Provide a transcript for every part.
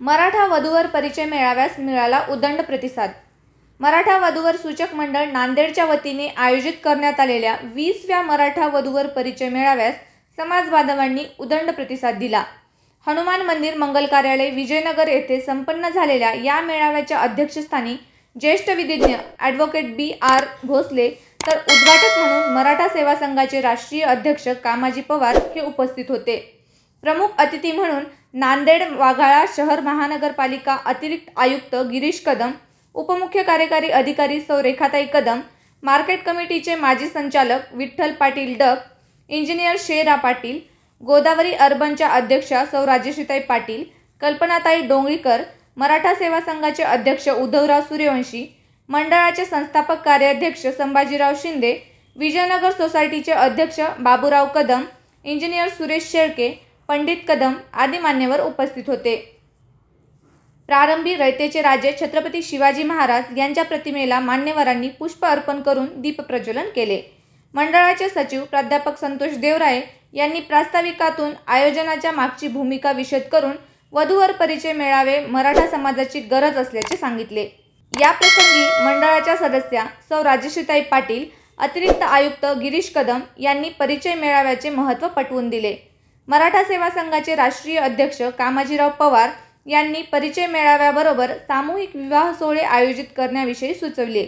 मराठा वधूवर परिचय मेळाव्यास मिळाला उदंड प्रतिसाद। मराठा वधूवर सूचक मंडळ नांदेडच्या वतीने आयोजित करण्यात आलेल्या 20व्या मराठा वधूवर परिचय मेळाव्यास समाज बांधवांनी उदंड प्रतिसाद दिला। हनुमान मंदिर मंगल कार्यालय विजयनगर येथे संपन्न झालेल्या या मेळाव्याच्या अध्यक्षस्थानी ज्येष्ठ विधिज्ञ ॲडव्होकेट B.R. भोसले तर उद्घाटक म्हणून मराठा सेवा संघाचे राष्ट्रीय अध्यक्ष कामाजी पवार हे उपस्थित होते। प्रमुख अतिथी म्हणून नांदेड वाघाळा शहर महानगरपालिका अतिरिक्त आयुक्त गिरीश कदम, उपमुख्य कार्यकारी अधिकारी सौ रेखाताई कदम, मार्केट कमिटीचे माजी संचालक विठ्ठल पाटील डक, इंजिनियर शेरा पाटील, गोदावरी अर्बनच्या अध्यक्षा सौ राजेश्रीताई पाटील, कल्पनाताई डोंगळीकर, मराठा सेवा संघाचे अध्यक्ष उद्धवराव सूर्यवंशी, मंडळाचे संस्थापक कार्याध्यक्ष संभाजीराव शिंदे, विजयनगर सोसायटीचे अध्यक्ष बाबूराव कदम, इंजिनियर सुरेश शेळके, पंडित कदम आदी मान्यवर उपस्थित होते। प्रारंभी रयतेचे राजे छत्रपती शिवाजी महाराज यांच्या प्रतिमेला मान्यवरांनी पुष्प अर्पण करून दीपप्रज्वलन केले। मंडळाचे सचिव प्राध्यापक संतोष देवराये यांनी प्रास्ताविकातून आयोजनाच्या मागची भूमिका विशद करून वधूवर परिचय मेळावे मराठा समाजाची गरज असल्याचे सांगितले। या प्रसंगी मंडळाच्या सदस्या सौ राजेश्रीताई पाटील, अतिरिक्त आयुक्त गिरीश कदम यांनी परिचय मेळाव्याचे महत्त्व पटवून दिले। मराठा सेवा संघाचे राष्ट्रीय अध्यक्ष कामाजीराव पवार यांनी परिचय मेळाव्याबरोबर सामूहिक विवाह सोहळे आयोजित करण्याविषयी सुचवले।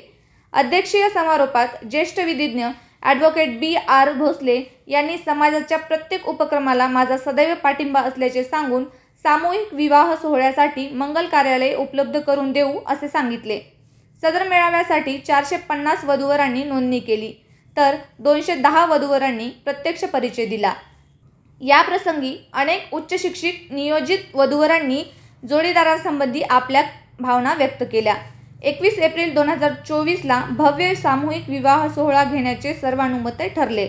अध्यक्षीय समारोपात ज्येष्ठ विधिज्ञ ॲडव्होकेट B.R. भोसले यांनी समाजाच्या प्रत्येक उपक्रमाला माझा सदैव पाठिंबा असल्याचे सांगून सामूहिक विवाह सोहळ्यासाठी मंगल कार्यालय उपलब्ध करून देऊ असे सांगितले। सदर मेळाव्यासाठी 450 वधूवरांनी नोंदणी केली तर 210 वधूवरांनी प्रत्यक्ष परिचय दिला। या प्रसंगी अनेक उच्च शिक्षित नियोजित वधूवरांनी जोडीदारांसंबंधी आपल्या भावना व्यक्त केल्या। 21 एप्रिल 2024ला भव्य सामूहिक विवाह सोहळा घेण्याचे सर्वानुमते ठरले।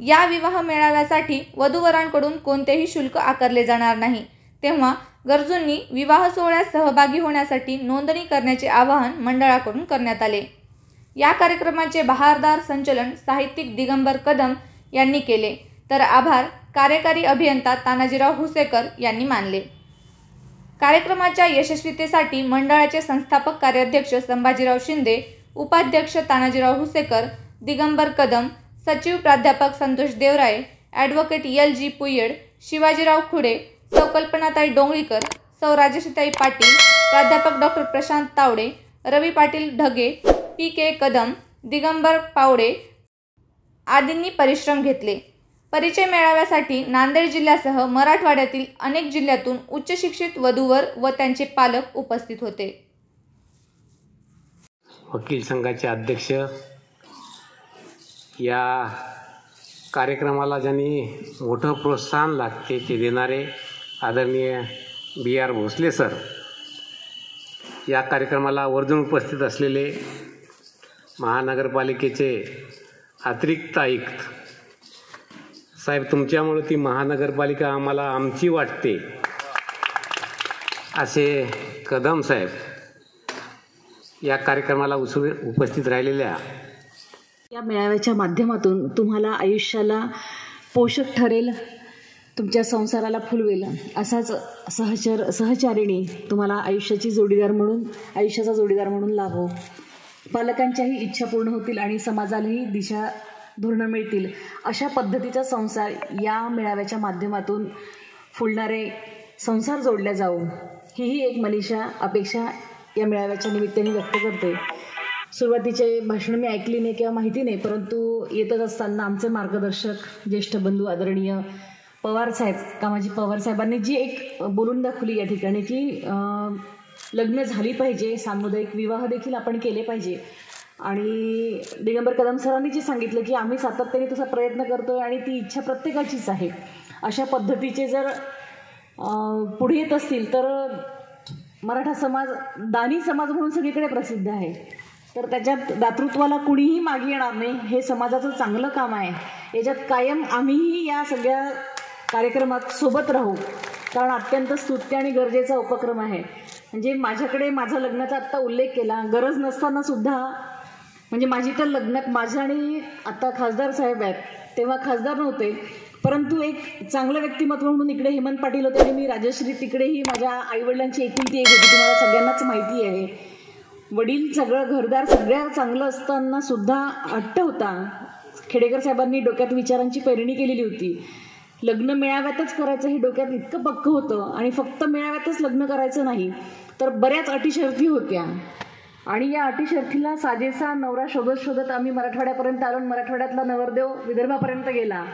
या विवाह मेळाव्यासाठी वधूवरांकडून कोणतेही शुल्क आकारले जाणार नाही, तेव्हा गरजूंनी विवाह सोहळ्यात सहभागी होण्यासाठी नोंदणी करण्याचे आवाहन मंडळाकडून करण्यात आले। या कार्यक्रमाचे बहारदार संचलन साहित्यिक दिगंबर कदम यांनी केले तर आभार कार्यकारी अभियंता तानाजीराव हुसेकर यांनी मानले। कार्यक्रमाच्या यशस्वीतेसाठी मंडळाचे संस्थापक कार्याध्यक्ष संभाजीराव शिंदे, उपाध्यक्ष तानाजीराव हुसेकर, दिगंबर कदम, सचिव प्राध्यापक संतोष देवराये, ॲडव्होकेट L.G. पुयड, शिवाजीराव खुडे, सौ कल्पनाताई डोंगळीकर, सौ राजेश्रीताई पाटील, प्राध्यापक डॉ. प्रशांत तावडे, रवी पाटील ढगे, P.K. कदम, दिगंबर पावडे आदींनी परिश्रम घेतले। परिचय मेळाव्यासाठी नांदेड जिल्ह्यासह मराठवाड्यातील अनेक जिल्ह्यातून उच्च शिक्षित वधूवर व त्यांचे पालक उपस्थित होते। वकील संघाचे अध्यक्ष, या कार्यक्रमाला ज्यांनी मोठं प्रोत्साहन लागते ते देणारे आदरणीय B.R. भोसले सर, या कार्यक्रमाला वर्जून उपस्थित असलेले महानगरपालिकेचे अतिरिक्त आयुक्त साहेब, तुमच्यामुळे ती महानगरपालिका आम्हाला आमची वाटते असे कदम साहेब, या कार्यक्रमाला उपस्थित राहिलेल्या या मेळाव्याच्या माध्यमातून तुम्हाला आयुष्याला पोषक ठरेल, तुमच्या संसाराला फुलवेल असाच सहचारिणी तुम्हाला आयुष्याचा जोडीदार म्हणून लाभो। पालकांच्याही इच्छा पूर्ण होतील आणि समाजालाही दिशा धोरणं मिळतील अशा पद्धतीचा संसार या मेळाव्याच्या माध्यमातून फुलणारे संसार जोडल्या जाऊ, ही एक मनीषा अपेक्षा या मेळाव्याच्या निमित्ताने व्यक्त करते। सुरुवातीचे भाषण मी ऐकली नाही किंवा माहिती नाही, परंतु येतच असताना आमचे मार्गदर्शक ज्येष्ठ बंधू आदरणीय पवार साहेब, कामाजी पवार साहेबांनी जी एक बोलून दाखवली या ठिकाणी की लग्न झाली पाहिजे, सामुदायिक विवाह देखील आपण केले पाहिजे, आणि दिगंबर कदम सरांनी जे सांगितलं की आम्ही सातत्याने तसा प्रयत्न करतोय आणि ती इच्छा प्रत्येकाचीच आहे, अशा पद्धतीचे जर पुढे येत असतील तर मराठा समाज दानी समाज म्हणून सगळीकडे प्रसिद्ध आहे, तर त्याच्यात दातृत्वाला कुणीही मागे येणार नाही, हे समाजाचं चांगलं काम आहे। याच्यात कायम आम्हीही या सगळ्या कार्यक्रमात सोबत राहू, कारण अत्यंत स्तुत्य आणि गरजेचा उपक्रम आहे। म्हणजे माझ्याकडे माझा लग्नाचा आत्ता उल्लेख केला, गरज नसताना सुद्धा म्हणजे माझी तर लग्नात माझ्या आणि आता खासदार साहेब आहेत तेव्हा खासदार नव्हते, परंतु एक चांगलं व्यक्तिमत्व म्हणून इकडे हेमंत पाटील होते आणि मी राजश्री, तिकडेही माझ्या आईवडिलांची एकुलती एक होती, तुम्हाला सगळ्यांनाच माहिती आहे. वडील सगळं घरदार सगळ्या चांगलं असताना सुद्धा हट्ट होता. खेडेकर साहेबांनी डोक्यात विचारांची पेरणी केलेली होती. लग्न मेळाव्यातच करायचं हे डोक्यात इतकं पक्क होतं आणि फक्त मेळाव्यातच लग्न करायचं नाही तर बऱ्याच अटी शर्ती होत्या. आणि या अटी शर्थीला साजेसा नवरा शोधत शोधत आम्ही मराठवाड्यापर्यंत आलो. मराठवाड्यातला नवरदेव विदर्भापर्यंत गेला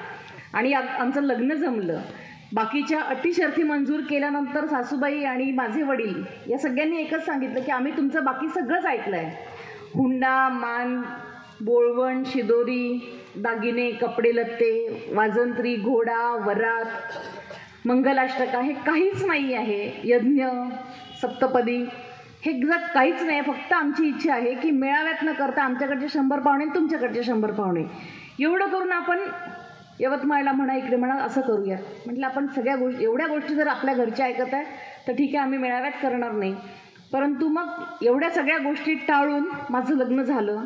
आणि आमचं लग्न जमलं. बाकीच्या अटी शर्थी मंजूर केल्यानंतर सासूबाई आणि माझे वडील या सगळ्यांनी एकच सांगितलं की आम्ही तुमचं बाकी सगळंच ऐकलं आहे. हुंडा, मान, बोळवण, शिदोरी, दागिने, कपडे लत्ते, वाजंत्री, घोडा, वरात, मंगलाष्टका हे काहीच नाही आहे. यज्ञ, सप्तपदी हे काहीच नाही. फक्त आमची इच्छा आहे की मेळाव्यात न करता आमच्याकडचे 100 पाहुणे आणि तुमच्याकडचे 100 पाहुणे एवढं करून आपण यवतमाळला म्हणा, इकडे म्हणा, असं करूया. म्हटलं आपण सगळ्या गोष्टी, एवढ्या गोष्टी जर आपल्या घरच्या ऐकत आहे तर ठीक आहे, आम्ही मेळाव्यात करणार नाही. परंतु मग एवढ्या सगळ्या गोष्टी टाळून माझं लग्न झालं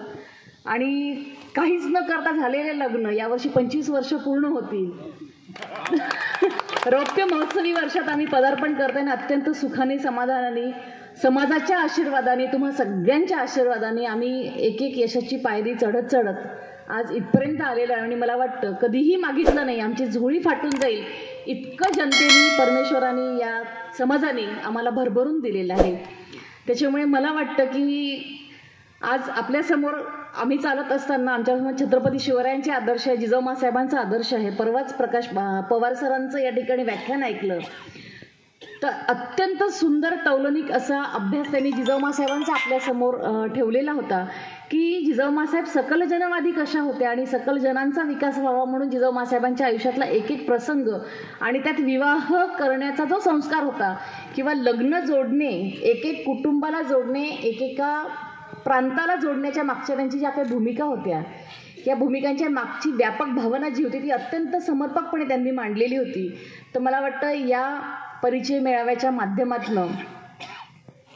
आणि काहीच न करता झालेले लग्न यावर्षी 25 वर्ष पूर्ण होतील. रौप्य महोत्सवी वर्षात आम्ही पदार्पण करताना अत्यंत सुखाने, समाधानाने, समाजाच्या आशीर्वादाने, तुम्हा सगळ्यांच्या आशीर्वादाने आम्ही एक एक यशाची पायरी चढत चढत आज इथपर्यंत आलेलं आहे. आणि मला वाटतं कधीही मागितलं नाही, आमची झोळी फाटून जाईल इतकं जनतेने, परमेश्वराने, या समाजाने आम्हाला भरभरून दिलेलं आहे. त्याच्यामुळे मला वाटतं की आज आपल्यासमोर आम्ही चालत असताना आमच्यासमोर छत्रपती शिवरायांचे आदर्श आहे, जिजाऊ साहेबांचा आदर्श आहे. परवाच प्रकाश पवार सरांचं या ठिकाणी व्याख्यान ऐकलं तर अत्यंत सुंदर तौलनिक असा अभ्यास त्यांनी जिजाऊ साहेबांचा आपल्यासमोर ठेवलेला होता की जिजाऊ साहेब सकल जनवादी कशा होत्या आणि सकल जनांचा विकास व्हावा म्हणून जिजाऊ साहेबांच्या आयुष्यातला एक एक प्रसंग आणि त्यात विवाह करण्याचा जो संस्कार होता किंवा लग्न जोडणे, एक एक कुटुंबाला जोडणे, एकेका प्रांताला जोडण्याच्या मागच्या त्यांची ज्या काही भूमिका होत्या, या भूमिकांच्या मागची व्यापक भावना जी होती ती अत्यंत समर्पकपणे त्यांनी मांडलेली होती. तर मला वाटतं या परिचय मेळाव्याच्या माध्यमातून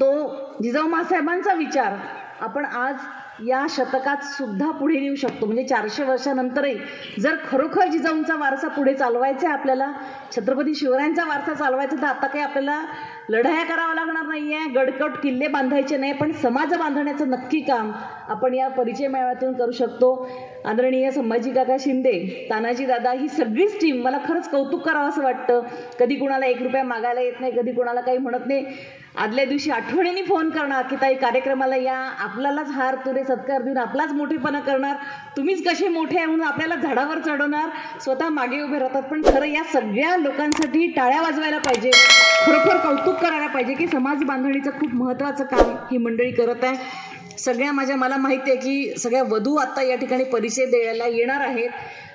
तो जिजाऊ साहेबांचा विचार आपण आज या शतकात सुद्धा पुढे नेऊ शकतो. म्हणजे 400 वर्षानंतरही जर खरोखर जिजाऊंचा वारसा पुढे चालवायचा आहे, आपल्याला छत्रपती शिवरायांचा वारसा चालवायचा, तर आता काही आपल्याला लढाया करावा लागणार नाही आहे, गडकट किल्ले बांधायचे नाही, पण समाज बांधण्याचं नक्की काम आपण या परिचय मेळाव्यातून करू शकतो. आदरणीय संभाजी काका शिंदे, तानाजी दादा, ही सगळीच टीम, मला खरंच कौतुक करावं असं वाटतं. कधी कुणाला 1 रुपया मागायला येत नाही, कधी कुणाला काही म्हणत नाही. आदल्या दिवशी आठवणीने फोन करणार की ताई कार्यक्रमाला या, आपल्यालाच हार तुरे सत्कार देऊन आपलाच मोठेपणा करणार, तुम्हीच कसे मोठे आहे म्हणून आपल्याला झाडावर चढवणार, स्वतः मागे उभे राहतात. पण खरं या सगळ्या लोकांसाठी टाळ्या वाजवायला पाहिजे, खरोखर कौतुक करायला पाहिजे की समाज बांधणीचं खूप महत्त्वाचं काम ही मंडळी करत आहे. सगळ्या मला माहिती आहे की सगळ्या वधू आता या ठिकाणी परिचय द्यायला येणार आहेत.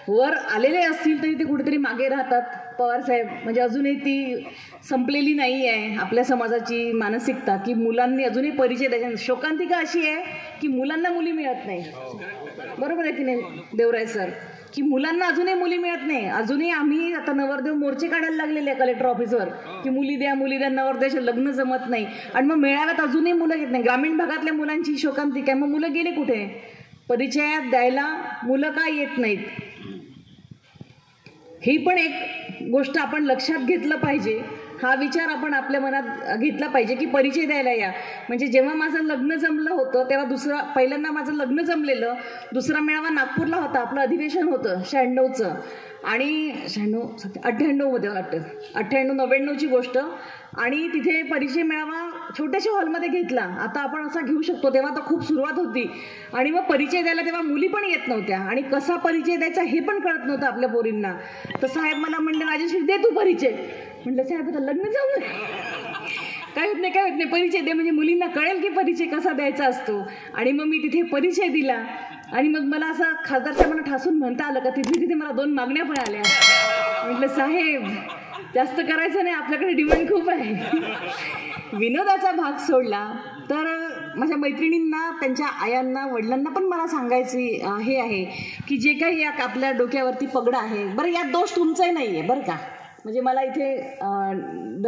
वर आलेले असतील तरी ते कुठेतरी मागे राहतात. पवारसाहेब म्हणजे अजूनही ती संपलेली नाही आहे आपल्या समाजाची मानसिकता की मुलांनी अजूनही परिचय द्यायचा. शोकांतिका अशी आहे की मुलांना मुली मिळत नाही, बरोबर आहे की नाही देवराय सर, की मुलांना अजूनही मुली मिळत नाही. अजूनही आम्ही आता नवरदेव मोर्चे काढायला लागलेले आहे कलेक्टर ऑफिसवर की मुली द्या, नवरदेवाचे लग्न जमत नाही. आणि मग मेळाव्यात अजूनही मुलं घेत नाही. ग्रामीण भागातल्या मुलांची शोकांतिका आहे. मग मुलं गेले कुठे? परिचयात द्यायला मुलं का येत नाहीत? ही पण एक गोष्ट आपण लक्षात घेतलं पाहिजे. हा विचार आपण आपल्या मनात घेतला पाहिजे की परिचय द्यायला या. म्हणजे जेव्हा माझं लग्न जमलं होतं तेव्हा पहिल्यांदा माझं लग्न जमलेलं, दुसरा मेळावा नागपूरला होता, आपलं अधिवेशन होतं 96चं आणि 98मध्ये वाटतं, 98-99ची गोष्ट. आणि तिथे परिचय मेळावा छोट्याशा हॉलमध्ये घेतला. आता आपण असा घेऊ शकतो, तेव्हा तर खूप सुरुवात होती. आणि मग परिचय द्यायला तेव्हा मुली पण येत नव्हत्या आणि कसा परिचय द्यायचा हे पण कळत नव्हतं आपल्या पोरींना. तर साहेब मला म्हणले राजेश्री दे तू परिचय. म्हटलं साहेब आता लग्न जाऊ काय होत नाही, परिचय दे म्हणजे मुलींना कळेल की परिचय कसा द्यायचा असतो. आणि मग मी तिथे परिचय दिला आणि मग मला असं खासदार साहेबांना ठासून म्हणता आलं का तिथे मला 2 मागण्या पण आल्या. म्हटलं साहेब जास्त करायचं नाही, आपल्याकडे डिमांड खूप आहे. विनोदाचा भाग सोडला तर माझ्या मैत्रिणींना, त्यांच्या आयांना, वडिलांना पण मला सांगायची हे आहे की जे काही आपल्या डोक्यावरती पगडा आहे, बरं यात दोष तुमचाही नाही आहे बरं का, म्हणजे मला इथे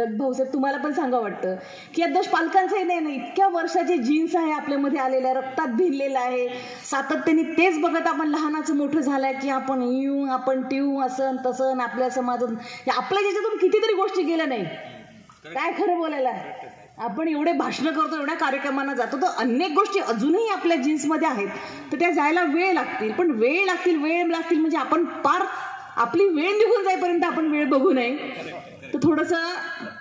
भाऊसाहेब तुम्हाला पण सांगा वाटतं की या दोष पालकांचंही नाही, इतक्या वर्षाचे जीन्स आहे आपल्यामध्ये आलेलं, रक्तात भिनलेलं आहे, सातत्याने तेच बघत आपण लहानाचं मोठं झालंय की आपण येऊ आपण टिवू असं तसं, आपल्या समाजात आपल्या ज्याच्यातून कितीतरी गोष्टी गेल्या नाही. काय खरं बोलायला, आपण एवढे भाषणं करतो, एवढ्या कार्यक्रमांना जातो, तर अनेक गोष्टी अजूनही आपल्या जीन्समध्ये आहेत, तर त्या जायला वेळ लागतील. पण वेळ लागतील म्हणजे आपण पार आपली वेळ निघून जाईपर्यंत आपण वेळ बघू नये. तर थोडंसं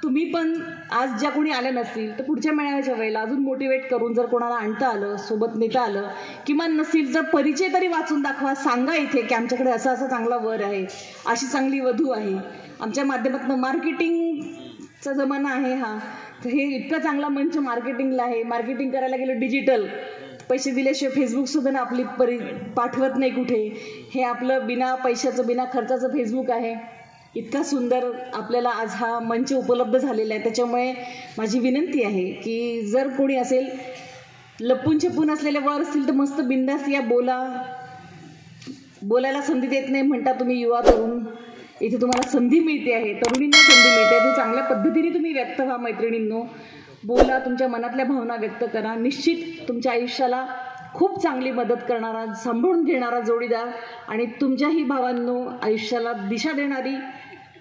तुम्ही पण आज ज्या कोणी आल्या नसतील तर पुढच्या मेळाव्याच्या वेळेला अजून मोटिवेट करून जर कोणाला आणता आलं, सोबत नेता आलं, किमान नसेल तर परिचय तरी वाचून दाखवा, सांगा इथे की आमच्याकडे असा असा चांगला वर आहे, अशी चांगली वधू आहे. आमच्या माध्यमातून मार्केटिंगचा जमाना आहे हा, तर हे इतका चांगला मंच मार्केटिंगला आहे. मार्केटिंग करायला गेलं डिजिटल, पैसे दिल्याशिवाय फेसबुकसुद्धा आपली पाठवत नाही कुठे. हे आपलं बिना पैशाचं बिना खर्चाचं फेसबुक आहे. इतका सुंदर आपल्याला आज हा मंच उपलब्ध झालेला आहे. त्याच्यामुळे माझी विनंती आहे की जर कोणी असेल लपून छपून असलेले वर असतील तर मस्त बिंदास या, बोलायला संधी देत नाही म्हणता तुम्ही युवा तरुण, इथे तुम्हाला संधी मिळते आहे, तरुणींना संधी मिळते आहे. ते चांगल्या पद्धतीने तुम्ही व्यक्त व्हा मैत्रिणींनो, बोला, तुमच्या मनातल्या भावना व्यक्त करा. निश्चित तुमच्या आयुष्याला खूप चांगली मदत करणारा, सांभाळून घेणारा जोडीदार आणि तुमच्याही भावांनो आयुष्याला दिशा देणारी,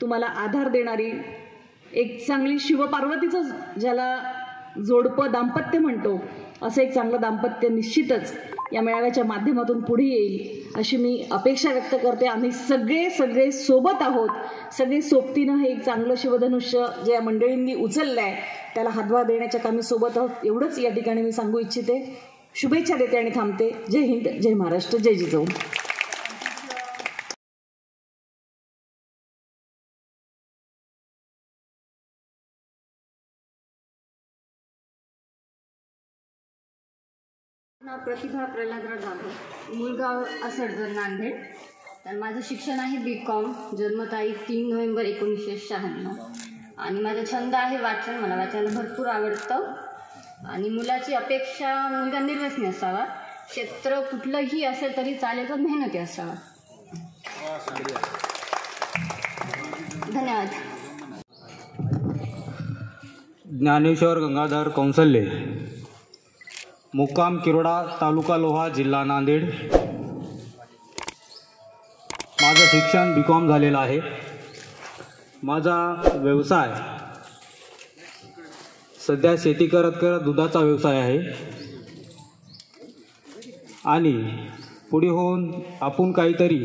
तुम्हाला आधार देणारी, एक चांगली शिवपार्वतीचं ज्याला जोडपं दाम्पत्य म्हणतो असं एक चांगलं दाम्पत्य निश्चितच या मेळाव्याच्या माध्यमातून पुढे येईल अशी मी अपेक्षा व्यक्त करते. आम्ही सगळे सोबत आहोत, सगळे सोबतीनं हे एक चांगलं शिवधनुष्य जे या मंडळींनी उचललं आहे त्याला हातभार देण्याच्या कामी सोबत आहोत, एवढंच या ठिकाणी मी सांगू इच्छिते. शुभेच्छा देते आणि थांबते. जय हिंद, जय महाराष्ट्र, जय जिजाऊ. नाव प्रतिभा प्रल्हादराव जाधव, मूळगाव असडजर, नांदेड. तर माझं शिक्षण आहे BCom, जन्मतारीख 3 नोव्हेंबर 1996. आणि माझा छंद आहे वाचन, मला वाचायला भरपूर आवडतं. आणि मुलाची अपेक्षा मुलगा निर्व्यसनी असावा, क्षेत्र कुठलंही असेल तरी चालेल, तर मेहनती असावा. धन्यवाद. ज्ञानेश्वर गंगाधर कौंसल्ये, मुक्काम किरोडा, तालुका लोहा, जिल्हा नांदेड. माझं शिक्षण BCom झालेलं आहे. माझा व्यवसाय सध्या शेती करत करत दुधाचा व्यवसाय आहे. आणि पुढे होऊन आपण काहीतरी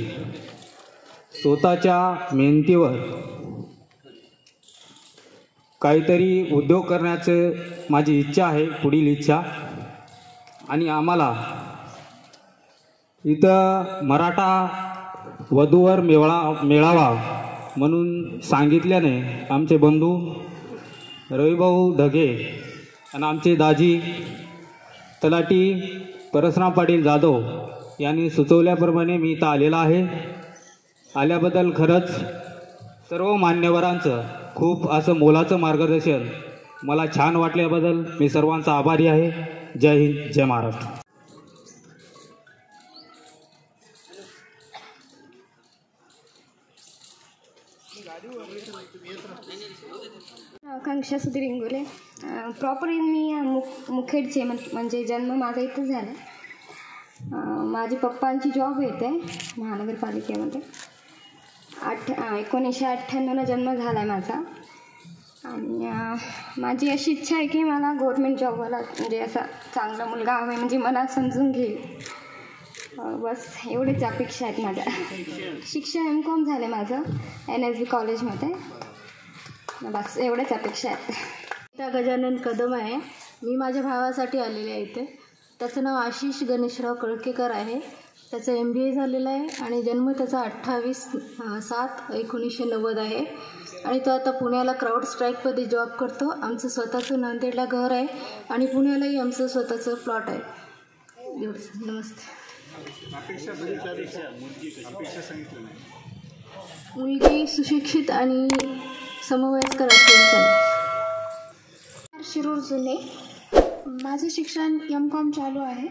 स्वतःच्या मेहनतीवर काहीतरी उद्योग करण्याचं माझी इच्छा आहे, पुढील इच्छा. आणि आम्हाला इथं मराठा वधूवर मेळावा म्हणून सांगितल्याने आमचे बंधू रविभाऊ ढगे आणि आमचे दाजी तलाठी परसराम पाटील जाधव यांनी सुचवल्याप्रमाणे मी इथं आलेला आहे. आल्याबद्दल खरंच सर्व मान्यवरांचं खूप असं मोलाचं मार्गदर्शन मला छान वाटल्याबद्दल मी सर्वांचा आभारी आहे. जय हिंद, जय महाराष्ट्र. आकांक्षा सुधीर इंगोले. प्रॉपर मी मुखेडचे, म्हणजे जन्म माझा इथं झाला. माझे पप्पांची जॉब येते महानगरपालिकेमध्ये. 1998ला जन्म झाला आहे माझा. आणि माझी अशी इच्छा आहे की मला गव्हर्मेंट जॉबवाला, म्हणजे असा चांगला मुलगा हवा, म्हणजे मला समजून घेईल. बस एवढीच अपेक्षा आहेत माझ्या. शिक्षण MCom झालं आहे माझं NSB कॉलेजमध्ये. बस एवढ्याच अपेक्षा आहेत. त्या गजानन कदम आहे. मी माझ्या भावासाठी आलेले आहे इथे. त्याचं नाव आशिष गणेशराव कळकेकर आहे. त्याचं MBA झालेलं आहे आणि जन्म त्याचा 28/7/1990 आहे. आणि तो आता पुण्याला क्राऊड स्ट्राईकमध्ये जॉब करतो. आमचं स्वतःचं नांदेडला घर आहे आणि पुण्यालाही आमचं स्वतःचं प्लॉट आहे. एवढंच. नमस्ते. मुलगी सुशिक्षित आणि समवयस्कर असेल चालेल. शिरूर जुने. माझं शिक्षण MCom चालू आहे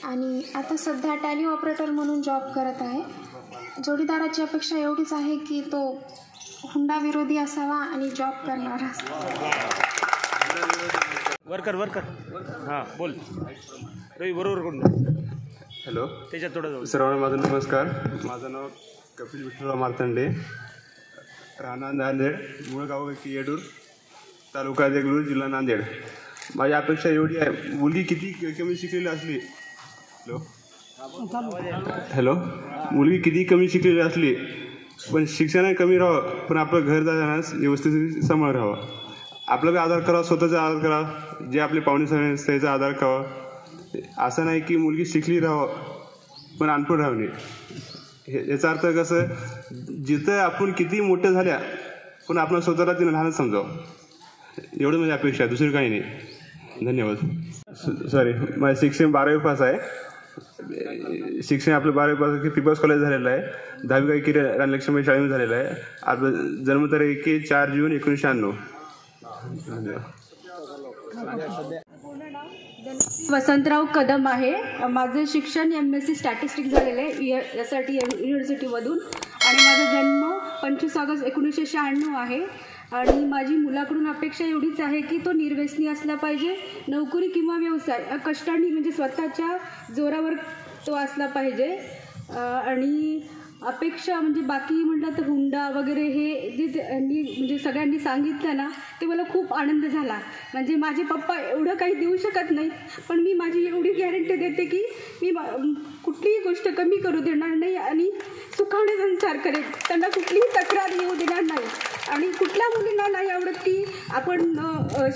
आणि आता सध्या टॅली ऑपरेटर म्हणून जॉब करत आहे. जोडीदाराची अपेक्षा एवढीच आहे की तो हुंडा विरोधी असावा आणि जॉब करणारा असावा. वर्कर हां बोल रवी बरोबर करून. हॅलो, त्याच्यात थोडं सर्वांना माझा नमस्कार. माझं नाव कपिल विठ्ठलराव मार्तंडे, राहणार नांदेड, मूळ गाव येडूर, तालुका देगलूर, जिल्हा नांदेड. माझी अपेक्षा एवढी आहे, मुलगी किती कमी शिकलेली असली हॅलो मुलगी किती कमी शिकलेली असली पण शिक्षण कमी राहावं, पण आपलं घर जातानाच व्यवस्थित सांभाळ राहावं. आपलं बी आधार करावं, स्वतःचा आधार करावं, जे आपले पाहुणे सगळे त्याचा आधार करावं. असं नाही की मुलगी शिकली राहावं पण अनपढ राहू नये. याचा अर्थ कसं, जिथं आपण किती मोठे झाल्या पण आपण स्वतःला तिनं लहानच समजावं, एवढं माझी अपेक्षा आहे, दुसरी काही नाही. धन्यवाद. सॉरी, माझं शिक्षण 12वी पास आहे. शिक्षण आपलं 12वी पास पीपल्स कॉलेज झालेलं आहे. 10वी काही किती रानलक्ष्मी शाळेमध्ये झालेलं आहे. आपलं जन्मतारीख 4 जून 1996. वसंतराव कदम आहे. माझं शिक्षण MSc स्टॅटिस्टिक्स झालेलं आहे SRT युनिव्हर्सिटीमधून आणि माझा जन्म 25 ऑगस्ट 1996 आहे. आणि माझी मुलाकडून अपेक्षा एवढीच आहे की तो निर्व्यसनी असला पाहिजे, नोकरी किंवा व्यवसाय कष्टाने म्हणजे स्वतःच्या जोरावर तो असला पाहिजे. आणि अपेक्षा म्हणजे बाकी म्हटलं तर हुंडा वगैरे हे जे त्यांनी म्हणजे सगळ्यांनी सांगितलं ना, ते मला खूप आनंद झाला. म्हणजे माझे पप्पा एवढं काही देऊ शकत नाही, पण मी माझी एवढी गॅरंटी देते की मी कुठलीही गोष्ट कमी करू देणार नाही आणि सुखाने संसार करेल. त्यांना कुठलीही तक्रार येऊ देणार नाही. आणि कुठल्या मुलींना नाही आवडत की आपण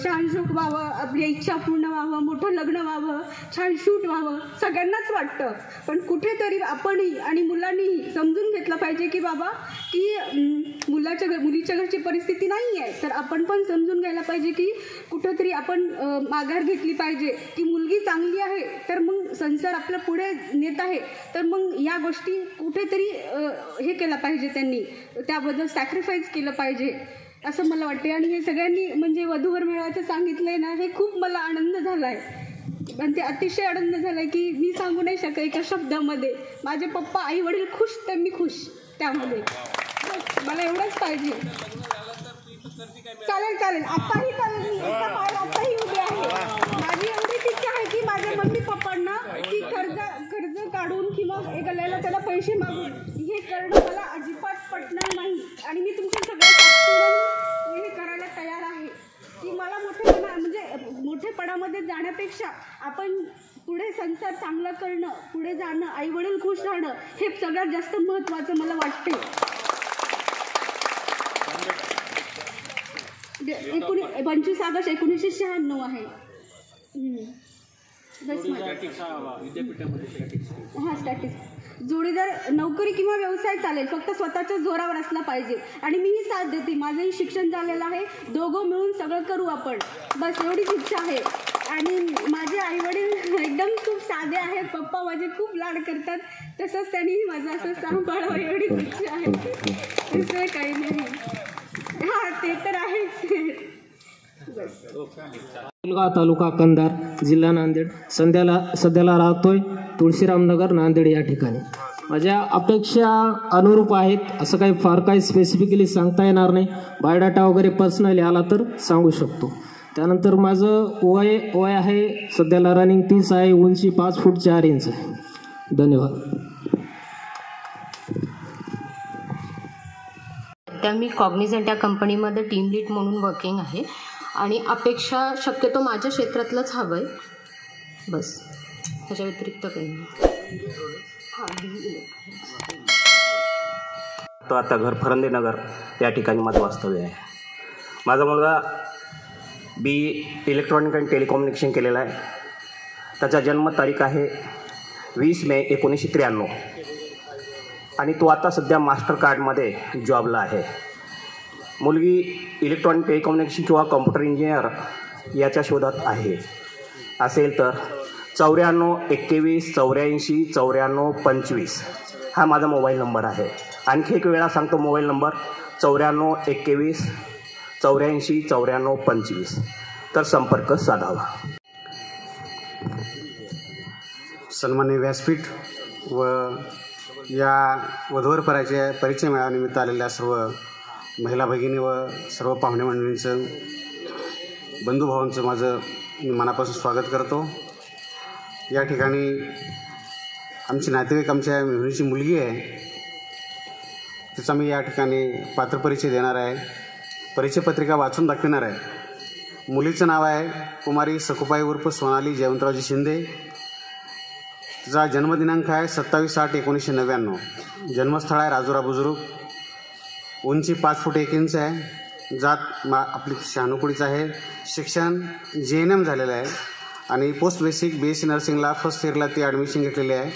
शानशूट व्हावं, आपल्या इच्छा पूर्ण व्हावं, मोठं लग्न व्हावं, छान शूट व्हावं, सगळ्यांनाच वाटतं. पण कुठेतरी आपणही आणि मुलांनीही समजून घेतलं पाहिजे की बाबा की मुलीच्या घरची परिस्थिती नाही आहे, तर आपण पण समजून घ्यायला पाहिजे की कुठेतरी आपण माघार घेतली पाहिजे की मुलगी चांगली आहे तर मग संसार आपला पुढे नेत आहे, तर मग या गोष्टी कुठेतरी हे केलं पाहिजे, त्यांनी त्याबद्दल सॅक्रिफाईस केलं पाहिजे असं मला वाटते. आणि हे सगळ्यांनी म्हणजे वधूवर मेळाव्याचं सांगितलं आहे ना, हे खूप मला आनंद झाला आहे. आणि ते अतिशय आनंद झाला आहे की मी सांगू नाही शकत एका शब्दामध्ये. माझे पप्पा आई वडील खुश तर मी खुश, त्यामध्ये मला एवढंच पाहिजे. चालेल आत्ताही चालेल, आत्ताही उभे आहे. माझी एवढीच इच्छा आहे की माझ्या मम्मी पप्पांना की कर्ज काढून किंवा एखाद्याला त्याला पैसे मागून हे करणं मला अजिबात पटणार नाही. आणि मी तुमच्या सगळ्या साक्षीने हे करायला तयार आहे की मला मोठेपणामध्ये जाण्यापेक्षा आपण पुढे संसार चांगला करणं, पुढे जाणं, आई वडील खुश राहणं हे सगळ्यात जास्त महत्त्वाचं मला वाटते. 25 ऑगस्ट 1996 आहे. हां, स्टॅटिक्स. जोडीदार नोकरी किंवा व्यवसाय चालेल, फक्त स्वतःच्या जोरावर असला पाहिजे. आणि मीही साथ देते, माझंही शिक्षण झालेलं आहे, दोघं मिळून सगळं करू आपण, बस एवढीच इच्छा आहे. आणि माझे आईवडील एकदम खूप साधे आहेत, पप्पा माझे खूप लाड करतात, तसंच त्यांनी माझं असं सांभाळावं एवढीच इच्छा आहे, दुसरं काही नाही. हां, ते तर आहेच. मुलगा तालुका कंधार, जिल्हा नांदेड, सध्याला राहतोय तुळशीरामनगर, नांदेड या ठिकाणी. माझ्या अपेक्षा अनुरूप आहेत, असं काही फार काही स्पेसिफिकली सांगता येणार नाही. बायोडाटा वगैरे पर्सनली आला तर सांगू शकतो. त्यानंतर माझं वय आहे सध्याला रनिंग 30 आहे, उंची 5 फूट 4 इंच आहे. धन्यवाद. त्या मी कॉग्निझंट या कंपनीमध्ये टीम लीड म्हणून वर्किंग आहे आणि अपेक्षा शक्यतो माझ्या क्षेत्रातलंच हवं आहे, बस, त्याच्या व्यतिरिक्त काही नाही. तो आता घर फरंदेनगर या ठिकाणी माझं वास्तव्य आहे. माझा मुलगा BE इलेक्ट्रॉनिक अँड टेलिकम्युनिकेशन केलेला आहे. त्याचा जन्मतारीख आहे 20 मे 1993 आणि तो आता सध्या मास्टर कार्डमध्ये जॉबला आहे. मुलगी इलेक्ट्रॉनिक टेलिकम्युनिकेशन किंवा कॉम्प्युटर इंजिनियर याच्या शोधात आहे. असेल तर 94 21 84 94 25 हा माझा मोबाईल नंबर आहे. आणखी एक वेळा सांगतो मोबाईल नंबर 94 21 84 94 25, तर संपर्क साधावा. सन्माननीय व्यासपीठ व या वधूवर परिचय मेळाव्यानिमित्त आलेल्या सर्व महिला भगिनी व सर्व पाहुणे मंडळींचं, बंधुभावांचं माझं मी मनापासून स्वागत करतो. या ठिकाणी आमची नातेवाईक, आमच्या मेहुणीची मुलगी आहे, तिचा मी या ठिकाणी पात्र परिचय देणार आहे. परिचय पत्रिका वाचून दाखविणार आहे. मुलीचं नाव आहे कुमारी सखुबाई उर्फ सोनाली जयवंतरावजी शिंदे. तिचा जन्मदिनांक आहे 27/8/1999. जन्मस्थळ आहे राजुरा बुजुर्ग. उंची 5 फूट 1 इंच आहे. जात आपली शहाणुकुडीचं आहे. शिक्षण JNM झालेलं आहे आणि पोस्ट बेसिक BSc नर्सिंगला फर्स्ट इयरला ती ॲडमिशन घेतलेली आहे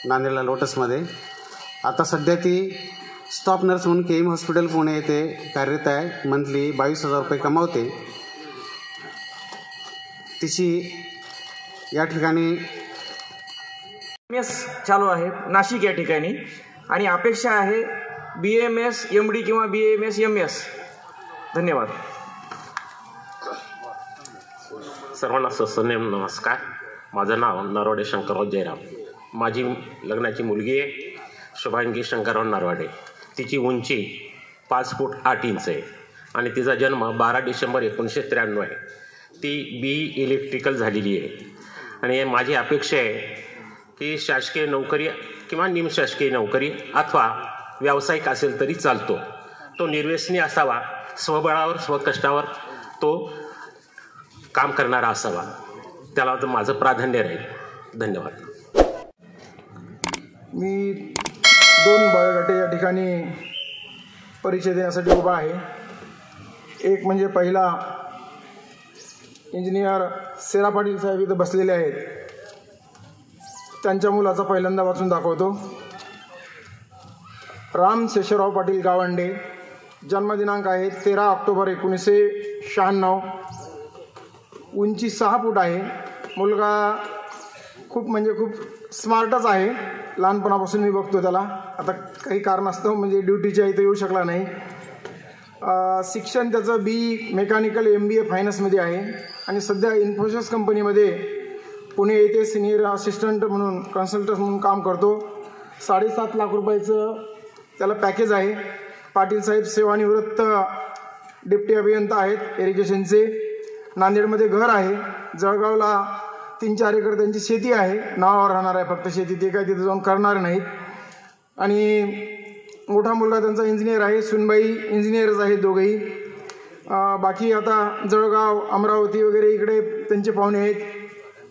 नांदेडला लोटसमध्ये. आता सध्या ती स्टॉप नर्स म्हणून KM हॉस्पिटल पुणे येथे कार्यरत आहे. मंथली 22,000 रुपये कमावते. तिची या ठिकाणी BMS चालू आहे नाशिक या ठिकाणी आणि अपेक्षा आहे BMS MD किंवा BMS MS. धन्यवाद. सर्वांना ससनेम नमस्कार. माझं नाव नरवाडे शंकरराव जयराम. माझी लग्नाची मुलगी आहे शुभांगी शंकरराव नरवाडे. तिची उंची 5 फूट 8 इंच आहे आणि तिचा जन्म 12 डिसेंबर 1993 आहे. ती BE इलेक्ट्रिकल झालेली आहे आणि माझी अपेक्षा आहे की शासकीय नोकरी किंवा निमशासकीय नोकरी अथवा व्यावसायिक असेल तरी चालतो. तो निर्व्यसनी असावा, स्वबळावर स्वकष्टावर तो काम करणारा असावा. त्याला तर माझं प्राधान्य राहील. धन्यवाद. मी 2 बायोडाटे या ठिकाणी परिचय देण्यासाठी उभा आहे. एक म्हणजे पहिला इंजिनियर सेरा पाटील साहेब इथं बसलेले आहेत. त्यांच्या मुलाचा पहिल्यांदा वाचून दाखवतो. राम शेषराव पाटील गावंडे. जन्मदिनांक आहे 13 ऑक्टोबर 1996. उंची 6 फूट आहे. मुलगा खूप स्मार्टच आहे. लहानपणापासून मी बघतो त्याला. आता काही कारणास्तव म्हणजे ड्युटीच्या इथं येऊ शकला नाही. शिक्षण त्याचं BE मेकॅनिकल MBA फायनान्समध्ये आहे आणि सध्या इन्फोसिस कंपनीमध्ये पुणे येथे सिनियर असिस्टंट म्हणून कन्सल्टंट म्हणून काम करतो. 7.5 लाख रुपयाचं त्याला पॅकेज आहे. पाटील साहेब सेवानिवृत्त डेप्टी अभियंता आहेत इरिगेशनचे. नांदेडमध्ये घर आहे. जळगावला 3-4 एकर त्यांची शेती आहे. नावावर राहणार आहे फक्त शेती. ते काय तिथे जाऊन करणार नाहीत. आणि मोठा मुलगा त्यांचा इंजिनियर आहे. सुनबाई इंजिनियरच आहेत दोघेही. बाकी आता जळगाव अमरावती वगैरे इकडे त्यांचे पाहुणे आहेत.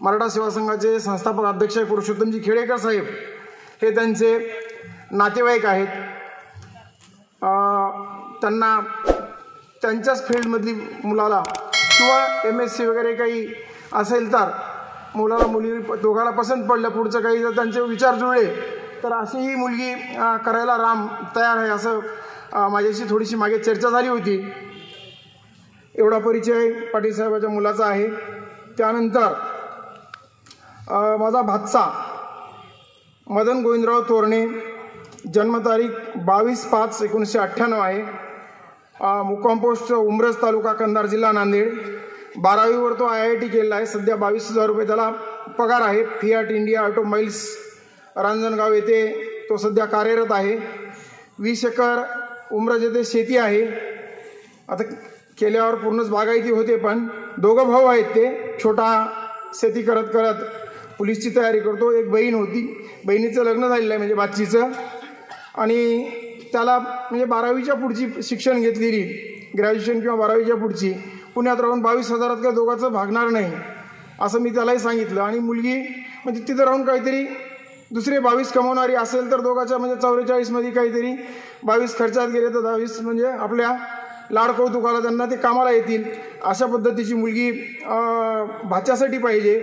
मराठा सेवा संघाचे संस्थापक अध्यक्ष पुरुषोत्तमजी खेडेकर साहेब हे त्यांचे नातेवाईक आहेत. त्यांना त्यांच्याच फील्डमधली मुलाला किंवा MSc वगैरे काही असेल तर मुलाला मुली दोघाला पसंत पडलं, पुढचं काही जर त्यांचे विचार जुळले तर अशी ही मुलगी करायला राम तयार आहे असं माझ्याशी थोडीशी मागे चर्चा झाली होती. एवढा परिचय पाटील साहेबाच्या मुलाचा आहे. त्यानंतर माझा भाचा मदन गोविंदराव तोरणे. जन्मतारीख 22/5/1998 आहे. मुक्काम पोस्ट उमरज तालुका कंधार जिल्हा नांदेड. 12वीवर तो IIT केलेला आहे. सध्या 22,000 रुपये त्याला पगार आहे. फियाट इंडिया ऑटोमोबाईल्स रांजणगाव येथे तो सध्या कार्यरत आहे. 20 एकर उमरज येथे शेती आहे. आता केल्यावर पूर्णच बागायती होते. पण दोघं भाऊ आहेत. ते छोटा शेती करत करत पोलीसची तयारी करतो. एक बहीण होती. बहिणीचं लग्न झालेलं आहे म्हणजे बाचीचं. आणि त्याला म्हणजे 12वीच्या पुढची शिक्षण घेतलेली, ग्रॅज्युएशन किंवा 12वीच्या पुढची, पुण्यात राहून 22,000 काय दोघांचं भागणार नाही असं मी त्यालाही सांगितलं. आणि मुलगी म्हणजे तिथं राहून काहीतरी दुसरे 22 कमवणारी असेल तर दोघांच्या म्हणजे 44मध्ये काहीतरी 22 खर्चात गेले तर 22 म्हणजे आपल्या लाड कौतुकाला त्यांना ते कामाला येतील अशा पद्धतीची मुलगी भाच्यासाठी पाहिजे.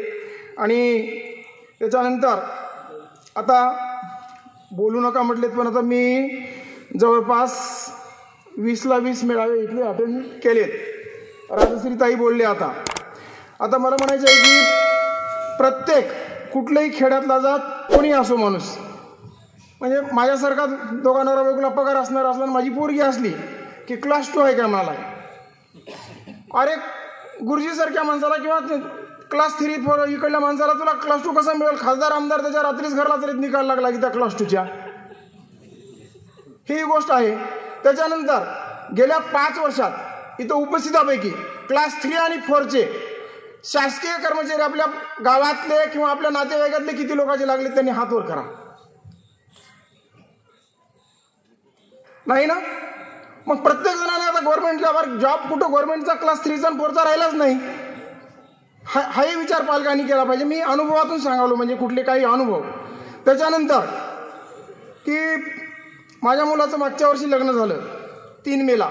आणि त्याच्यानंतर आता बोलू नका म्हटलेत पण आता मी जवळपास 20ला 20 मेळावे इथले अटेंड केलेत. राजश्रीताई बोलले. आता मला म्हणायचं आहे की प्रत्येक कुठल्याही खेड्यातला जात कोणी असो माणूस, म्हणजे माझ्यासारखा दोघांना वेगळा पगार असणार असला माझी पोरगी असली की क्लास 2 आहे का मला, अरे गुरुजीसारख्या माणसाला किंवा क्लास 3 4 इकडल्या माणसाला तुला क्लास 2 कसा मिळेल? खासदार आमदार त्याच्या रात्रीच घरला तरी निकाल लागला की त्या क्लास 2च्या. ही गोष्ट आहे. त्याच्यानंतर गेल्या 5 वर्षात इथं उपस्थितापैकी क्लास 3 आणि 4चे शासकीय कर्मचारी आपल्या गावातले किंवा आपल्या नातेवाईकातले किती लोकांचे लागले त्यांनी हात वर करा. नाही ना? मग प्रत्येक जणांना आता गव्हर्नमेंट जॉब कुठं गव्हर्नमेंटचा क्लास 3चा आणि 4चा राहिलाच नाही. हाही विचार पालकांनी केला पाहिजे. मी अनुभवातून सांगालो, म्हणजे कुठले काही अनुभव. त्याच्यानंतर की माझ्या मुलाचं मागच्या वर्षी लग्न झालं 3 मेला.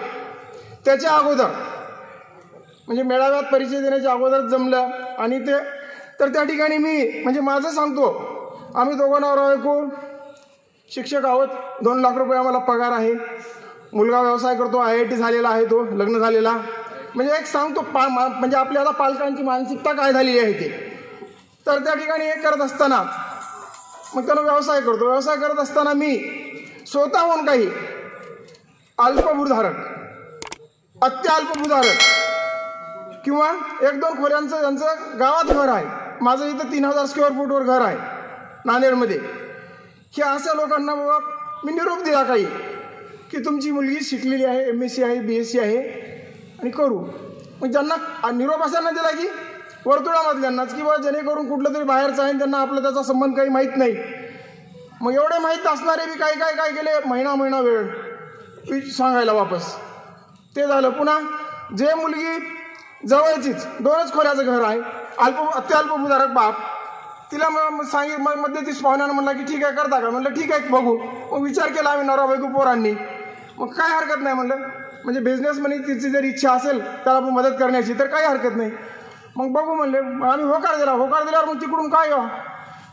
त्याच्या अगोदर म्हणजे मेळाव्यात परिचय देण्याच्या अगोदर जमलं आणि ते तर त्या ठिकाणी मी म्हणजे माझं सांगतो, आम्ही दोघं नवरा बायको शिक्षक आहोत. 2 लाख रुपये आम्हाला पगार आहे. मुलगा व्यवसाय करतो, IIT झालेला आहे, तो लग्न झालेला. म्हणजे एक सांगतो म्हणजे आपल्याला पालकांची मानसिकता काय झालेली आहे ते. तर त्या ठिकाणी हे करत असताना मग त्यानं व्यवसाय करतो. व्यवसाय करत असताना मी स्वतःहून काही अल्पभूधारक, अत्यल्पभूधारक किंवा 1-2 खोल्यांचं त्यांचं गावात घर आहे. माझं इथं 3000 स्क्वेअर फूटवर घर आहे नांदेडमध्ये. हे अशा लोकांना बाबा मी निरोप दिला काही की तुमची मुलगी शिकलेली आहे, MSc आहे, BSc आहे आणि करू. मग ज्यांना निरोप असा दिला की वर्तुळामधल्यांनाच की बाबा जेणेकरून कुठलं तरी बाहेरचं आहे त्यांना आपलं त्याचा संबंध काही माहीत नाही. मग एवढे माहीत असणारे बी काय केले, महिना वेळ सांगायला वापस. ते झालं. पुन्हा जे मुलगी जवळचीच 2च खोल्याचं घर आहे, अत्यल्पभूधारक बाप, तिला मध्यस्थीच पाहुण्यानं म्हणला की ठीक आहे करता का. म्हणलं ठीक आहे बघू. मग विचार केला आम्ही नवरा बायको पोरांनी. मग काय हरकत नाही म्हणलं, म्हणजे बिझनेस म्हणे तिची जर इच्छा असेल त्याला मदत करण्याची तर काही हरकत नाही. मग बघू म्हणले. आम्ही होकार दिल्यावर मग तिकडून काय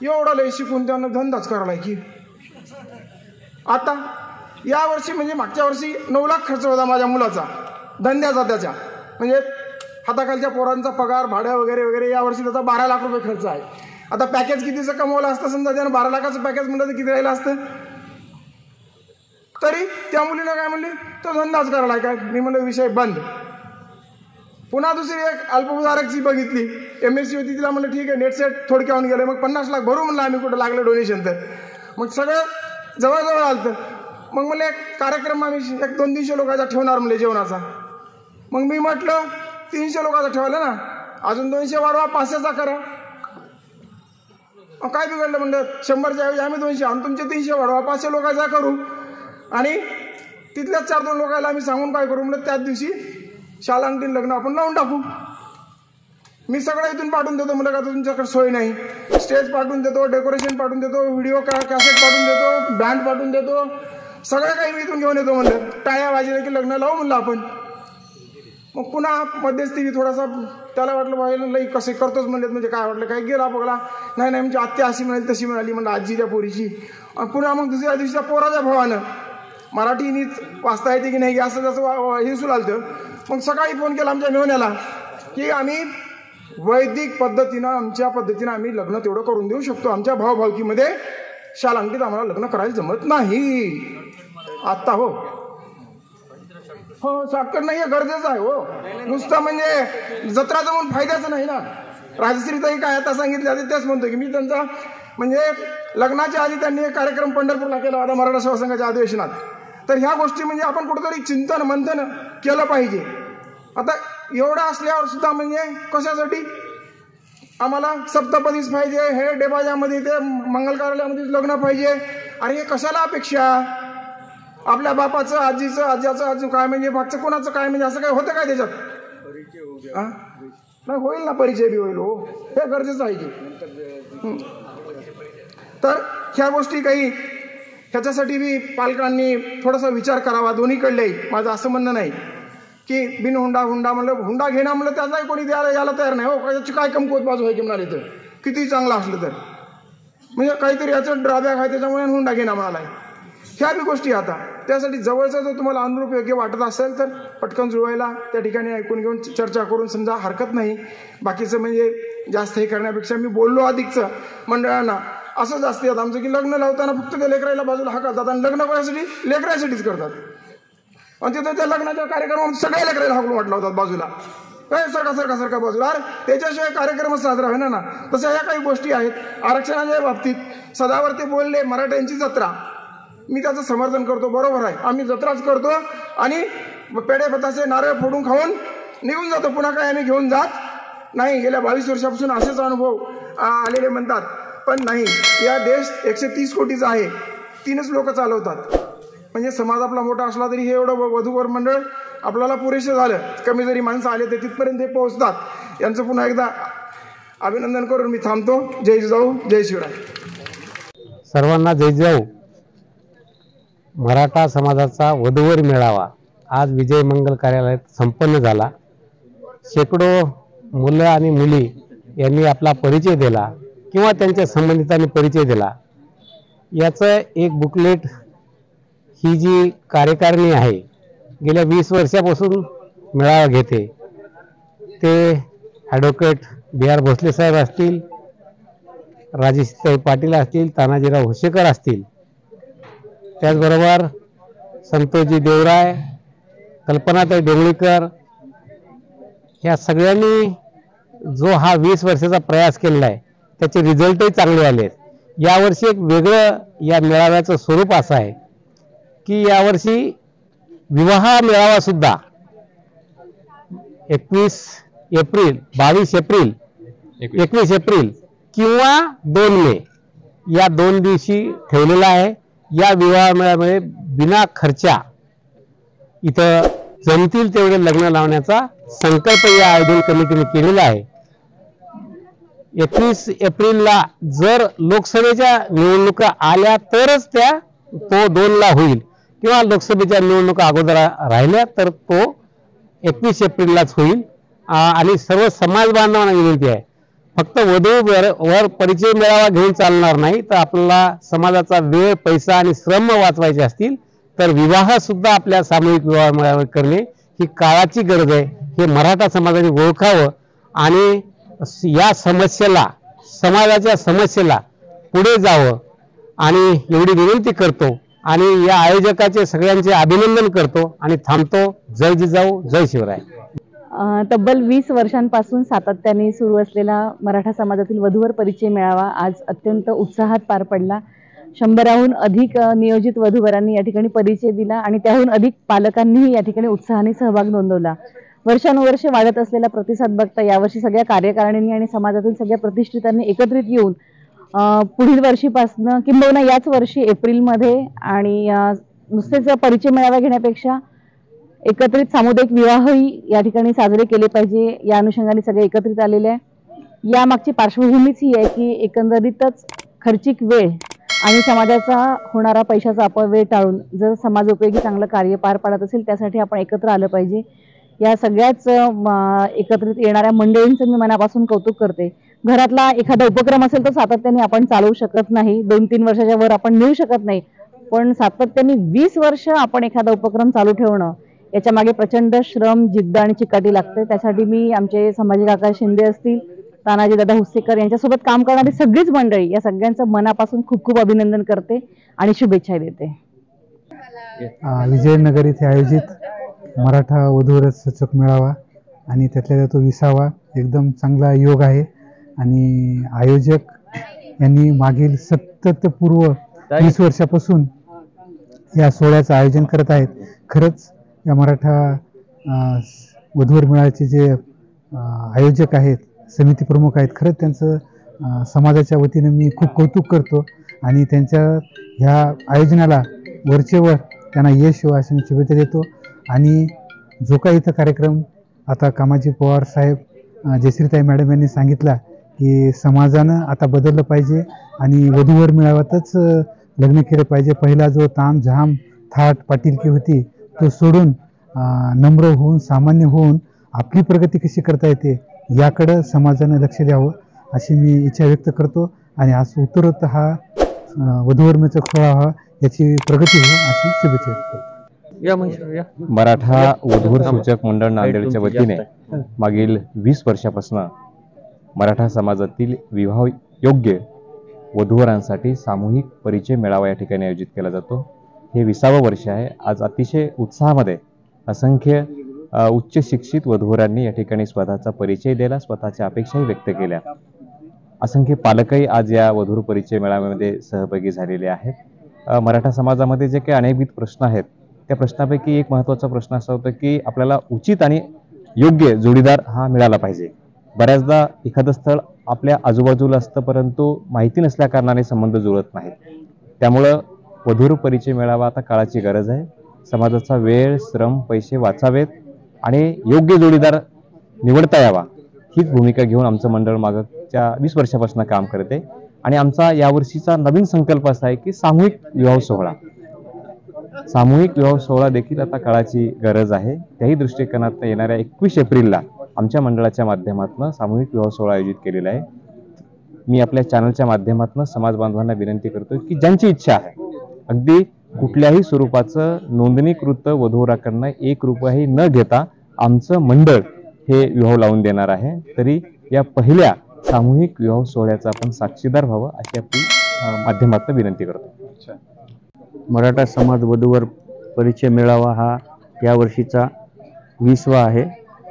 एवढं लय शिकून त्यानं धंदाच करायला की. आता यावर्षी म्हणजे मागच्या वर्षी 9 लाख खर्च होता माझ्या मुलाचा धंद्याचा, त्याच्या म्हणजे हाताखालच्या पोरांचा पगार भाड्या वगैरे. यावर्षी त्याचा 12 लाख रुपये खर्च आहे. आता पॅकेज कितीचं कमवलं असतं समजा त्यानं 12 लाखाचं पॅकेज म्हणलं तर किती राहिलं असतं. तरी त्या मुलीनं काय म्हणली, तो धंदाच करायला काय. मी म्हणलं विषय बंद. पुन्हा दुसरी एक अल्पभूधारकची बघितली, MSc होती, तिला म्हणलं ठीक आहे नेट सेट थोडक्याहून गेलं. मग 50 लाख भरू म्हणलं आम्ही, कुठं लागलं डोनेशन तर. मग सगळं जवळ आलं. मग म्हणलं एक कार्यक्रम आम्ही 100-200 लोकांचा ठेवणार म्हणले जेवणाचा. मग मी म्हटलं 300 लोकांचा ठेवलं ना, अजून 200 वाढवा, 500चा करा. काय बिघडलं म्हणलं, 100च्या ऐवजी आम्ही 200 आणि तुमचे 300 वाढवा, 500 लोकांचा करू. आणि तिथल्याच 4-2 लोकांना आम्ही सांगून काय करू म्हणलं, त्याच दिवशी शाला अंगठीन लग्न आपण लावून टाकू. मी सगळं इथून पाठवून देतो म्हणलं, का तुमच्याकडे सोय नाही. स्टेज पाठवून देतो, डेकोरेशन पाठवून देतो, व्हिडिओ कॅसेट पाठवून देतो, बँड पाठवून देतो, सगळं काही मी इथून घेऊन येतो म्हणलं. टाळ्या वाजल्या की लग्न लावू म्हणलं आपण. मग पुन्हा मध्यस्थी थोडासा त्याला वाटलं बाबा लई कसे करतोच म्हणलेत, म्हणजे काय वाटलं काय गेला बघला. नाही म्हणजे आत्या अशी म्हणाली तशी म्हणाली म्हणलं आजी त्या पोरीची. पुन्हा मग दुसऱ्या दिवशी त्या पोराच्या भावानं मराठी नीट वाचता येते की नाही असं जसं हे सुलालतं. मग सकाळी फोन केला आमच्या मेहण्याला की आम्ही वैदिक पद्धतीनं आमच्या पद्धतीनं आम्ही लग्न तेवढं करून देऊ शकतो. आमच्या भावभावकीमध्ये शालांकीत आम्हाला लग्न करायला जमत नाही आत्ता. हो शॉर्टकट नाही आहे, गरजेचं आहे. हो नुसतं म्हणजे जत्रा जमून फायद्याचं नाही ना. राजश्रीताई काय आता सांगितले आधी तेच म्हणतो की मी त्यांचा म्हणजे लग्नाच्या आधी त्यांनी एक कार्यक्रम पंढरपूरला केला होता मराठा सेवा संघाच्या अधिवेशनात. तर ह्या गोष्टी म्हणजे आपण कुठेतरी चिंतन मंथन केलं पाहिजे. आता एवढं असल्यावर सुद्धा म्हणजे कशासाठी आम्हाला सप्तपदीच पाहिजे, हे डेबाजामध्ये ते मंगल कार्यालयामध्येच लग्न पाहिजे. अरे हे कशाला अपेक्षा, आपल्या बापाचं आजीचं आज्याचं अजून काय म्हणजे मागचं कोणाचं काय म्हणजे असं काय होतं काय त्याच्यात. नाही होईल ना, परिचय बी होईल. हो हे गरजेचं आहे की. तर ह्या गोष्टी काही ह्याच्यासाठी बी पालकांनी थोडासा विचार करावा दोन्हीकडले. माझं असं म्हणणं नाही की बिन हुंडा म्हणलं हुंडा घेणं म्हणलं त्याचाही कोणी द्यायला यायला तयार नाही. हो त्याची काय कमकुवत बाजू आहे की म्हणाले तर किती चांगलं असलं तर म्हणजे काहीतरी याचं ड्रॉबॅक आहे त्याच्यामुळे हुंडा घेणं म्हणाला आहे. ह्या बी गोष्टी आता त्यासाठी जवळचा जर तुम्हाला अनुरूप योग्य वाटत असेल तर पटकन जुळवायला त्या ठिकाणी ऐकून घेऊन चर्चा करून समजा हरकत नाही. बाकीचं म्हणजे जास्त हे करण्यापेक्षा मी बोललो अधिकचं मंडळांना असंच असते आमचं की लग्न लावताना फक्त त्या लेकराला बाजूला हाकलतात आणि लग्न करायसाठी लेकरासाठीच करतात. आणि तिथं त्या लग्नाच्या कार्यक्रमात सगळ्या लेकराला हाकलून वाटला होतात बाजूला. काय सरका बाजूला. अरे त्याच्याशिवाय कार्यक्रमच साजरा होईना ना. तसं ह्या काही गोष्टी आहेत. आरक्षणाच्या बाबतीत सदावर ते बोलले मराठ्यांची जत्रा, मी त्याचं समर्थन करतो, बरोबर आहे. आम्ही जत्राच करतो आणि पेढे बतासे नारळ फोडून खाऊन निघून जातो, पुन्हा काय आम्ही घेऊन जात नाही. गेल्या 22 वर्षापासून असेच अनुभव आलेले म्हणतात. पण नाही, या देश 130 कोटीचा आहे, 3च लोक चालवतात. म्हणजे समाज आपला मोठा असला तरी हे एवढं वधूवर मंडळ आपल्याला पुरेसे झालं. कमी जरी माणसं आले तर तिथपर्यंत ते पोहोचतात. यांचं पुन्हा एकदा अभिनंदन करून मी थांबतो. जय जिजाऊ, जय शिवराय. सर्वांना जय जिजाऊ. मराठा समाजाचा वधूवर मेळावा आज विजय मंगल कार्यालयात संपन्न झाला. शेकडो मुलं आणि मुली यांनी आपला परिचय दिला किंवा त्यांच्या संबंधितांनी परिचय दिला. याचं एक बुकलेट ही जी कार्यकारिणी आहे गेल्या 20 वर्षापासून मेळावा घेते, ते ॲडव्होकेट बी आर भोसले साहेब असतील, राजेशताई पाटील असतील, तानाजीराव होशेकर असतील, त्याचबरोबर संतोषजी देवराय, कल्पनाताई डोंगळीकर, या सगळ्यांनी जो हा 20 वर्षाचा प्रयास केलेला आहे त्याचे रिझल्टही चांगले आले. यावर्षी एक वेगळं या मेळाव्याचं स्वरूप असं आहे की यावर्षी विवाह मेळावा सुद्धा 21 एप्रिल, 22 एप्रिल, 21 एप्रिल किंवा 2 मे या 2 दिवशी ठेवलेला आहे. या विवाह मेळाव्यामुळे बिना खर्चा इथं जमतील तेवढे लग्न लावण्याचा संकल्प या आयोजन कमिटीने केलेला आहे. 21 एप्रिलला जर लोकसभेच्या निवडणुका आल्या तरच तो 2ला होईल किंवा लोकसभेच्या निवडणुका अगोदर राहिल्या तर तो 21 एप्रिललाच होईल. आणि सर्व समाज बांधवांना विनंती आहे, फक्त वधूवर परिचय मेळावा घेऊन चालणार नाही, तर आपल्याला समाजाचा वेळ, पैसा आणि श्रम वाचवायचे असतील तर विवाह सुद्धा आपल्या सामूहिक विवाह मेळावे करणे ही काळाची गरज आहे. हे मराठा समाजाने ओळखावं आणि या समस्येला, समाजाच्या समस्येला पुढे जावं आणि एवढी विनंती करतो आणि या आयोजकाचे सगळ्यांचे अभिनंदन करतो आणि थांबतो. जय जिजाऊ, जय शिवराय. तब्बल 20 वर्षांपासून सातत्याने सुरू असलेला मराठा समाजातील वधूवर परिचय मेळावा आज अत्यंत उत्साहात पार पडला. 100हून अधिक नियोजित वधूवरांनी या ठिकाणी परिचय दिला आणि त्याहून अधिक पालकांनीही या ठिकाणी उत्साहाने सहभाग नोंदवला. वर्षानुवर्षे वाढत असलेला प्रतिसाद बघता यावर्षी सगळ्या कार्यकारिणींनी आणि समाजातील सगळ्या प्रतिष्ठितांनी एकत्रित येऊन पुढील वर्षीपासून किंबहुना याच वर्षी एप्रिलमध्ये आणि नुसतेच परिचय मेळावा घेण्यापेक्षा एकत्रित सामुदायिक विवाहही या ठिकाणी साजरे केले पाहिजे, या अनुषंगाने सगळे एकत्रित आलेले आहे. यामागची पार्श्वभूमीच ही आहे की एकंदरीतच खर्चिक वेळ आणि समाजाचा होणारा पैशाचा अपव्यय टाळून जर समाजोपयोगी चांगलं कार्य पार पाडत असेल त्यासाठी आपण एकत्र आलं पाहिजे. या सगळ्याच एकत्रित येणाऱ्या मंडळींचं मी मनापासून कौतुक करते. घरातला एखादा उपक्रम असेल तर सातत्याने आपण चालवू शकत नाही, 2-3 वर्षाच्या वर आपण नेऊ शकत नाही, पण सातत्याने 20 वर्ष आपण एखादा उपक्रम चालू ठेवणं याच्या मागे प्रचंड श्रम, जिद्द आणि चिकाटी लागते. त्यासाठी मी आमचे संभाजी काका शिंदे असतील, तानाजी दादा हुस्सेकर यांच्यासोबत काम करणारी सगळीच मंडळी या सगळ्यांचं मनापासून खूप खूप अभिनंदन करते आणि शुभेच्छा देते. विजयनगर येथे आयोजित मराठा वधूवर सूचक मेळावा आणि त्यातल्या तो 20वा एकदम चांगला योग आहे आणि आयोजक यांनी मागील सातत्यपूर्व 20 वर्षापासून या सोहळ्याचं आयोजन करत आहेत. खरंच या मराठा वधूवर मेळाव्याचे जे आयोजक आहेत, समिती प्रमुख आहेत, खरंच त्यांचं समाजाच्या वतीनं मी खूप कौतुक करतो आणि त्यांच्या ह्या आयोजनाला वरचेवर त्यांना यश हो अशी मी शुभेच्छा देतो. आणि जो काही इथं कार्यक्रम आता कामाजी पवार साहेब, जयश्रीताई मॅडम यांनी सांगितला की समाजानं आता बदललं पाहिजे आणि वधूवर मेळाव्यातच लग्न केलं पाहिजे. पहिला जो ताम झाम थाट पाटीलकी होती तो सोडून नम्र होऊन, सामान्य होऊन आपली प्रगती कशी करता येते याकडं समाजानं लक्ष द्यावं अशी मी इच्छा व्यक्त करतो आणि आज उत्तरोत्तर हा वधूवर मेळावा सोहळा याची प्रगती हो अशी शुभेच्छा व्यक्त करतो. मराठा वधूवर सूचक मंडळ नांदेडच्या वतीने मागील 20 वर्षापासून मराठा समाजातील विवाह योग्य वधूवरांसाठी सामूहिक परिचय मेळावा या ठिकाणी आयोजित केला जातो. हे 20वे वर्ष आहे. आज अतिशय उत्साहामध्ये असंख्य उच्च शिक्षित वधूवरांनी या ठिकाणी स्वतःचा परिचय दिला, स्वतःच्या अपेक्षाही व्यक्त केल्या. असंख्य पालकही आज या वधूवर परिचय मेळाव्यामध्ये सहभागी झालेले आहेत. मराठा समाजामध्ये जे काही अनेकविध प्रश्न आहेत त्या प्रश्नापैकी एक महत्त्वाचा प्रश्न असा होता की आपल्याला उचित आणि योग्य जोडीदार हा मिळाला पाहिजे. बऱ्याचदा एखादं स्थळ आपल्या आजूबाजूला असतं परंतु माहिती नसल्या कारणाने संबंध जुळत नाहीत. त्यामुळं वधूवर परिचय मेळावा आता काळाची गरज आहे. समाजाचा वेळ, श्रम, पैसे वाचावेत आणि योग्य जोडीदार निवडता यावा हीच भूमिका घेऊन आमचं मंडळ मागच्या 20 वर्षापासून काम करते. आणि आमचा यावर्षीचा नवीन संकल्प असा आहे की सामूहिक विवाह सोहळा. सामूहिक विवाह सोहळा देखील आता काळाची गरज आहे. त्याही दृष्टिकोनातून येणाऱ्या 21 एप्रिलला आमच्या मंडळाच्या माध्यमातून सामूहिक विवाह सोहळा आयोजित केलेला आहे. मी आपल्या चॅनलच्या माध्यमातून समाज बांधवांना विनंती करतो की ज्यांची इच्छा आहे, अगदी कुठल्याही स्वरूपाचं नोंदणीकृत वधूवराकडनं 1 रुपयाही न घेता आमचं मंडळ हे विवाह लावून देणार आहे. तरी या पहिल्या सामूहिक विवाह सोहळ्याचा आपण साक्षीदार व्हावं अशी आपली माध्यमातून विनंती करतो. मराठा समाज वधूवर परिचय मेळावा हा यावर्षीचा 20वा आहे.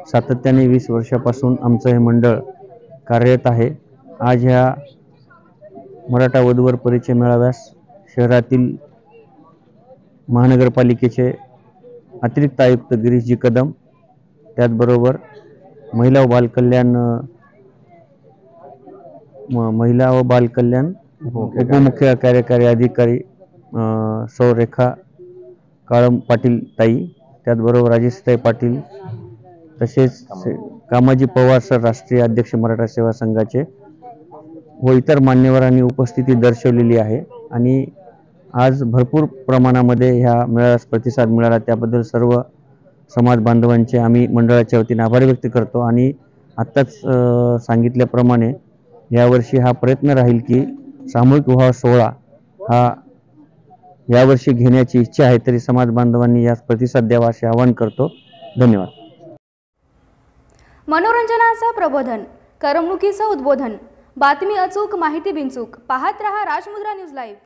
सातत्याने 20 वर्षापासून आमचं हे मंडळ कार्यरत आहे. आज ह्या मराठा वधूवर परिचय मेळाव्यास शहरातील महानगरपालिकेचे अतिरिक्त आयुक्त गिरीशजी कदम, त्याचबरोबर महिला व बालकल्याण उपमुख्य कार्यकारी अधिकारी सौ रेखा काळम पाटील ताई, त्याचबरोबर राजेशताई पाटील, तसेच कामाजी पवार सर राष्ट्रीय अध्यक्ष मराठा सेवा संघाचे व इतर मान्यवरांनी उपस्थिती दर्शवलेली आहे. आणि आज भरपूर प्रमाणामध्ये ह्या मेळाव्यास प्रतिसाद मिळाला त्याबद्दल सर्व समाज बांधवांचे आम्ही मंडळाच्या वतीने आभार व्यक्त करतो. आणि आत्ताच सांगितल्याप्रमाणे यावर्षी हा प्रयत्न राहील की सामूहिक विवाह सोहळा हा यावर्षी घेण्याची इच्छा आहे. तरी समाज बांधवांनी यास प्रतिसाद द्यावा असे आवाहन करतो. धन्यवाद. मनोरंजनाचं प्रबोधन, करमणुकीचं उद्बोधन, बातमी अचूक, माहिती बिनचूक. पाहत रहा राजमुद्रा न्यूज लाईव्ह.